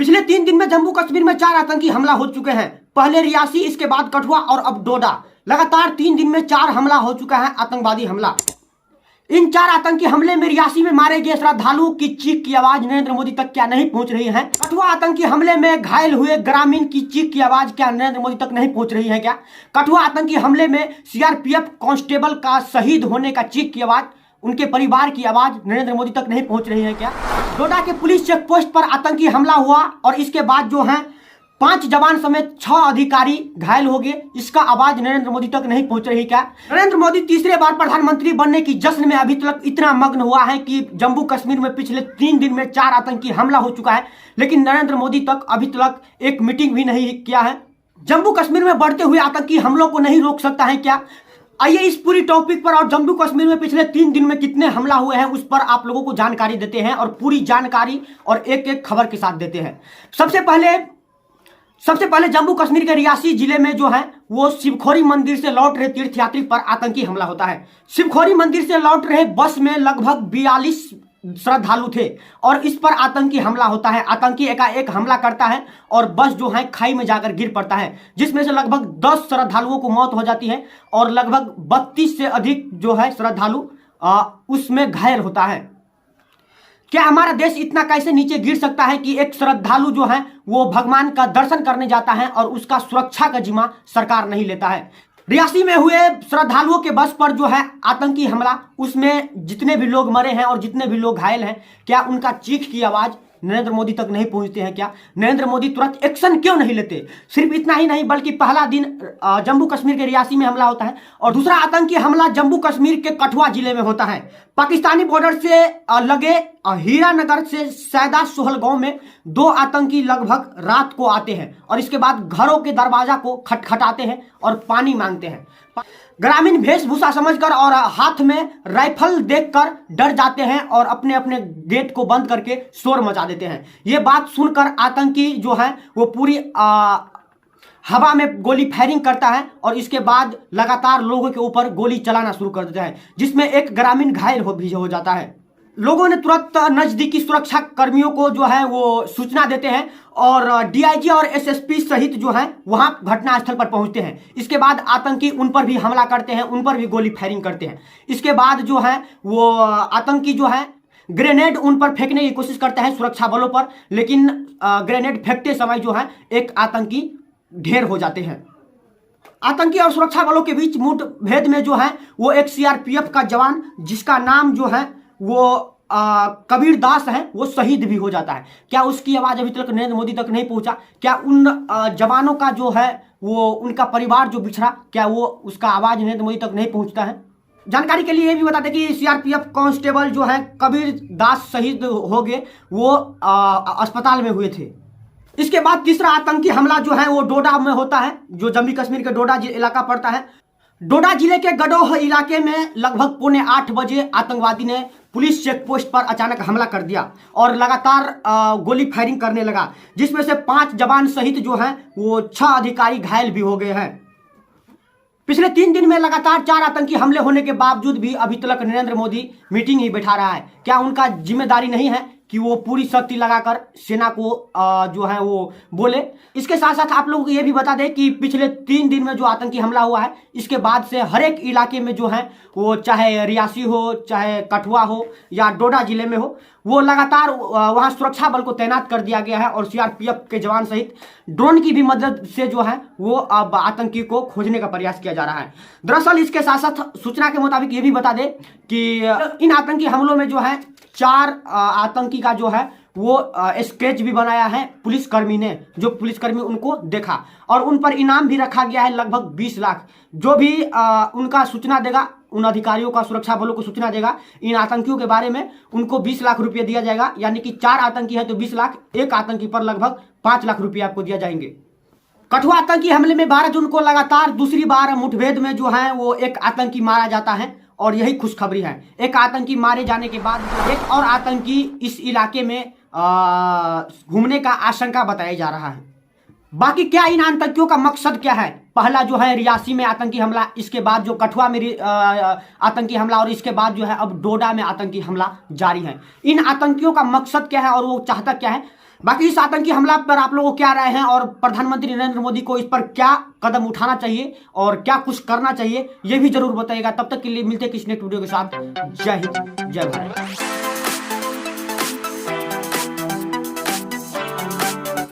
पिछले 3 दिन में जम्मू कश्मीर में 4 आतंकी हमला हो चुके हैं। पहले रियासी, इसके बाद कठुआ और अब डोडा। लगातार 3 दिन में 4 हमला हो चुका है, आतंकवादी हमला। इन 4 आतंकी हमले में रियासी में मारे गए श्रद्धालुओं की चीख की आवाज नरेंद्र मोदी तक क्या नहीं पहुंच रही है? कठुआ आतंकी हमले में घायल हुए ग्रामीण की चीख की आवाज क्या नरेंद्र मोदी तक नहीं पहुंच रही है क्या? कठुआ आतंकी हमले में सीआरपीएफ कांस्टेबल का शहीद होने का चीख की आवाज, उनके परिवार की आवाज नरेंद्र मोदी तक नहीं पहुंच रही है क्या? डोडा के पुलिस चेक पोस्ट पर आतंकी हमला हुआ और इसके बाद जो है 5 जवान समेत 6 अधिकारी घायल हो गए। इसका आवाज नरेंद्र मोदी तक नहीं पहुंच रही क्या? नरेंद्र मोदी तीसरे बार प्रधानमंत्री बनने की जश्न में अभी तक इतना मग्न हुआ है कि जम्मू कश्मीर में पिछले 3 दिन में 4 आतंकी हमला हो चुका है, लेकिन नरेंद्र मोदी तक अभी तक एक मीटिंग भी नहीं किया है। जम्मू कश्मीर में बढ़ते हुए आतंकी हमलों को नहीं रोक सकता है क्या? आइए इस पूरी टॉपिक पर और जम्मू कश्मीर में पिछले 3 दिन में कितने हमला हुए हैं उस पर आप लोगों को जानकारी देते हैं और पूरी जानकारी और एक एक खबर के साथ देते हैं। सबसे पहले जम्मू कश्मीर के रियासी जिले में जो है वो शिवखोरी मंदिर से लौट रहे तीर्थयात्री पर आतंकी हमला होता है। शिवखोरी मंदिर से लौट रहे बस में लगभग 42 श्रद्धालु थे और इस पर आतंकी हमला होता है। आतंकी एकाएक हमला करता है और बस जो है खाई में जाकर गिर पड़ता है, जिसमें से लगभग 10 श्रद्धालुओं को मौत हो जाती है और लगभग 32 से अधिक जो है श्रद्धालु उसमें घायल होता है। क्या हमारा देश इतना कैसे नीचे गिर सकता है कि एक श्रद्धालु जो है वो भगवान का दर्शन करने जाता है और उसका सुरक्षा का जिम्मा सरकार नहीं लेता है? रियासी में हुए श्रद्धालुओं के बस पर जो है आतंकी हमला, उसमें जितने भी लोग मरे हैं और जितने भी लोग घायल हैं, क्या उनका चीख की आवाज नरेंद्र मोदी तक नहीं पहुंचते हैं क्या? नरेंद्र मोदी तुरंत एक्शन क्यों नहीं लेते? सिर्फ इतना ही नहीं बल्कि पहला दिन जम्मू कश्मीर के रियासी में हमला होता है और दूसरा आतंकी हमला जम्मू कश्मीर के कठुआ जिले में होता है। पाकिस्तानी बॉर्डर से लगे हीरानगर से सैदा सोहल गांव में 2 आतंकी लगभग रात को आते हैं और इसके बाद घरों के दरवाजा को खटखटाते हैं और पानी मांगते हैं। ग्रामीण वेशभूषा समझकर और हाथ में राइफल देखकर डर जाते हैं और अपने अपने गेट को बंद करके शोर मचा देते हैं। ये बात सुनकर आतंकी जो है वो पूरी हवा में गोली फायरिंग करता है और इसके बाद लगातार लोगों के ऊपर गोली चलाना शुरू कर देता है, जिसमें एक ग्रामीण घायल भी हो जाता है। लोगों ने तुरंत नजदीकी सुरक्षा कर्मियों को जो है वो सूचना देते हैं और डीआईजी और एसएसपी सहित जो है वहां घटनास्थल पर पहुंचते हैं। इसके बाद आतंकी उन पर भी हमला करते हैं, उन पर भी गोली फायरिंग करते हैं। इसके बाद जो है वो आतंकी जो है ग्रेनेड उन पर फेंकने की कोशिश करते हैं सुरक्षा बलों पर, लेकिन ग्रेनेड फेंकते समय जो है एक आतंकी ढेर हो जाते हैं। आतंकी और सुरक्षा बलों के बीच मुठभेड़ में जो है वो एक सीआरपीएफ का जवान जिसका नाम जो है वो कबीर दास है, वो शहीद भी हो जाता है। क्या उसकी आवाज अभी तक नरेंद्र मोदी तक नहीं पहुंचा? क्या उन जवानों का जो है वो उनका परिवार जो बिछड़ा, क्या वो उसका आवाज नरेंद्र मोदी तक नहीं पहुंचता है? जानकारी के लिए ये भी बता दें कि सीआरपीएफ कांस्टेबल जो है कबीर दास शहीद हो गए, वो अस्पताल में हुए थे। इसके बाद तीसरा आतंकी हमला जो है वो डोडा में होता है, जो जम्मू कश्मीर के डोडा इलाका पड़ता है। डोडा जिले के गडोह इलाके में लगभग 7:45 बजे आतंकवादी ने पुलिस चेक पोस्ट पर अचानक हमला कर दिया और लगातार गोली फायरिंग करने लगा, जिसमें से 5 जवान सहित जो हैं वो 6 अधिकारी घायल भी हो गए हैं। पिछले 3 दिन में लगातार 4 आतंकी हमले होने के बावजूद भी अभी तक नरेंद्र मोदी मीटिंग ही बैठा रहा है। क्या उनका जिम्मेदारी नहीं है कि वो पूरी शक्ति लगाकर सेना को जो है वो बोले? इसके साथ साथ आप लोगों को ये भी बता दें कि पिछले 3 दिन में जो आतंकी हमला हुआ है, इसके बाद से हर एक इलाके में जो है वो चाहे रियासी हो, चाहे कठुआ हो या डोडा जिले में हो, वो लगातार वहाँ सुरक्षा बल को तैनात कर दिया गया है और सीआरपीएफ के जवान सहित ड्रोन की भी मदद से जो है वो अब आतंकी को खोजने का प्रयास किया जा रहा है। दरअसल इसके साथ साथ सूचना के मुताबिक ये भी बता दें कि इन आतंकी हमलों में जो है 4 आतंकी का जो है वो स्केच भी बनाया है पुलिसकर्मी ने, जो पुलिसकर्मी उनको देखा और उन पर इनाम भी रखा गया है लगभग 20 लाख। जो भी उनका सूचना देगा, उन अधिकारियों का, सुरक्षा बलों को सूचना देगा इन आतंकियों के बारे में, उनको 20 लाख रुपये दिया जाएगा। यानी कि 4 आतंकी है तो 20 लाख, एक आतंकी पर लगभग 5 लाख रुपये आपको दिया जाएंगे। कठुआ आतंकी हमले में 12 जून को लगातार दूसरी बार मुठभेड़ में जो है वो एक आतंकी मारा जाता है और यही खुशखबरी है। एक आतंकी मारे जाने के बाद एक और आतंकी इस इलाके में घूमने का आशंका बताया जा रहा है। बाकी क्या इन आतंकियों का मकसद क्या है? पहला जो है रियासी में आतंकी हमला, इसके बाद जो कठुआ में आतंकी हमला और इसके बाद जो है अब डोडा में आतंकी हमला जारी है। इन आतंकियों का मकसद क्या है और वो चाहता क्या है? बाकी इस आतंकी हमला पर आप लोगों को क्या राय है और प्रधानमंत्री नरेंद्र मोदी को इस पर क्या कदम उठाना चाहिए और क्या कुछ करना चाहिए, ये भी जरूर बताइएगा। तब तक के लिए मिलते हैं किसी नेक्स्ट वीडियो के साथ। जय हिंद, जय भारत।